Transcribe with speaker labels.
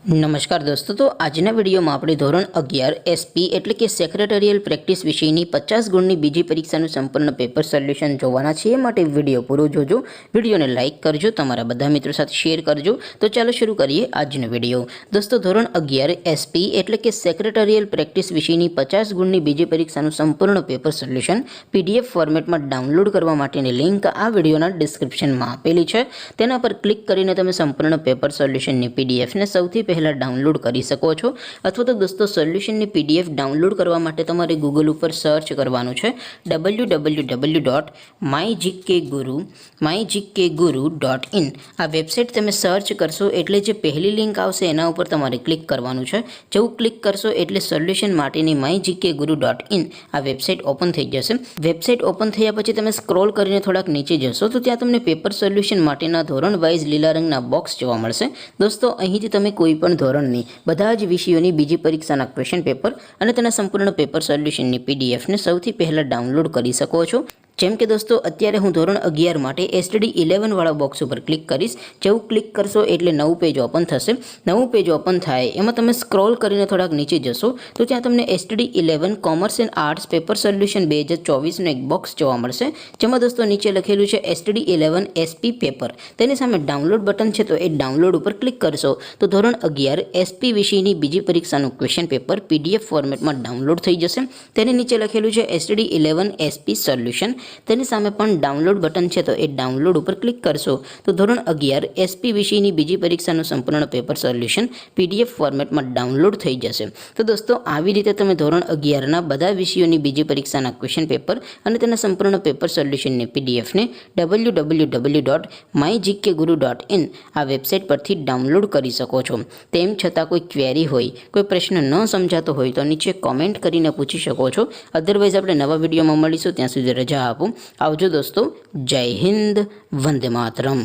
Speaker 1: નમસ્કાર દોસ્તો, તો આજના વિડીયોમાં આપણે ધોરણ 11 એસપી એટલે કે સેક્રેટરીયલ પ્રેક્ટિસ વિષયની 50 ગુણની બીજી પરીક્ષાનું સંપૂર્ણ પેપર સોલ્યુશન જોવાના છે। એ માટે વિડીયો પૂરો જોજો, વિડીયોને લાઇક કરજો, તમારા બધા મિત્રો સાથે શેર કરજો। તો ચાલો શરૂ કરીએ આજનો વિડીયો। દોસ્તો, ધોરણ 11 એસપી એટલે કે સેક્રેટરીયલ પ્રેક્ટિસ વિષયની 50 ગુણની બીજી પરીક્ષાનું સંપૂર્ણ પેપર સોલ્યુશન પીડીએફ ફોર્મેટમાં ડાઉનલોડ કરવા માટેની લિંક આ વિડીયોના ડિસ્ક્રિપ્શનમાં આપેલી છે। તેના પર ક્લિક કરીને તમે સંપૂર્ણ પેપર સોલ્યુશનની પીડીએફને સૌથી પહેલા ડાઉનલોડ કરી શકો છો। અથવા તો દોસ્તો, સોલ્યુશનની પીડીએફ ડાઉનલોડ કરવા માટે તમારે ગૂગલ ઉપર સર્ચ કરવાનું છે www.mygkguru.in। આ વેબસાઇટ તમે સર્ચ કરશો એટલે જે પહેલી લિંક આવશે એના ઉપર તમારે ક્લિક કરવાનું છે। જેવું ક્લિક કરશો એટલે સોલ્યુશન માટેની mygkguru.in આ વેબસાઇટ ઓપન થઈ જશે। વેબસાઇટ ઓપન થયા પછી તમે સ્ક્રોલ કરીને થોડાક નીચે જશો તો ત્યાં તમને પેપર સોલ્યુશન માટેના ધોરણ વાઇઝ લીલા રંગના બોક્સ જોવા મળશે। દોસ્તો, અહીંથી તમે કોઈ પણ ધોરણની બધા જ વિષયોની બીજી પરીક્ષાના ક્વેશ્ચન પેપર અને તેના સંપૂર્ણ પેપર સોલ્યુશનની પીડીએફને સૌથી પહેલાં ડાઉનલોડ કરી શકો છો। જેમ કે દોસ્તો, અત્યારે હું ધોરણ 11 માટે STD 11 વાળા બોક્સ ઉપર ક્લિક કરીશ। જેવું ક્લિક કરશો એટલે નવું પેજ ઓપન થશે। નવું પેજ ઓપન થાય એમાં તમે સ્ક્રોલ કરીને થોડાક નીચે જશો તો ત્યાં તમને STD 11 commerce and arts paper solution 2024નું એક બોક્સ જોવા મળશે। જેમાં દોસ્તો નીચે લખેલું છે STD 11 SP પેપર। તેની સામે ડાઉનલોડ બટન છે, તો એ ડાઉનલોડ ઉપર ક્લિક કરશો તો ધોરણ 11 SP વિષયની બીજી પરીક્ષાનું ક્વેશ્ચન પેપર PDF ફોર્મેટમાં ડાઉનલોડ થઈ જશે। તેની નીચે લખેલું છે STD 11 SP સોલ્યુશન। તેની સામે પણ ડાઉનલોડ બટન છે, તો એ ડાઉનલોડ ઉપર ક્લિક કરશો તો ધોરણ 11 એસપી વિષયની બીજી પરીક્ષાનું સંપૂર્ણ પેપર સોલ્યુશન PDF ફોર્મેટમાં ડાઉનલોડ થઈ જશે। તો દોસ્તો, આવી રીતે તમે ધોરણ 11ના બધા વિષયોની બીજી પરીક્ષાના ક્વેશ્ચન પેપર અને તેના સંપૂર્ણ પેપર સોલ્યુશનની પીડીએફને www.mygkguru.in આ વેબસાઇટ પરથી ડાઉનલોડ કરી શકો છો। તેમ છતાં કોઈ ક્વેરી હોય, કોઈ પ્રશ્ન ન સમજાતો હોય તો નીચે કોમેન્ટ કરીને પૂછી શકો છો। અધરવાઇઝ આપણે નવા વિડીયોમાં મળીશું, ત્યાં સુધી રજા આપો। આવજો દોસ્તો, જય હિન્દ, વંદે માતરમ।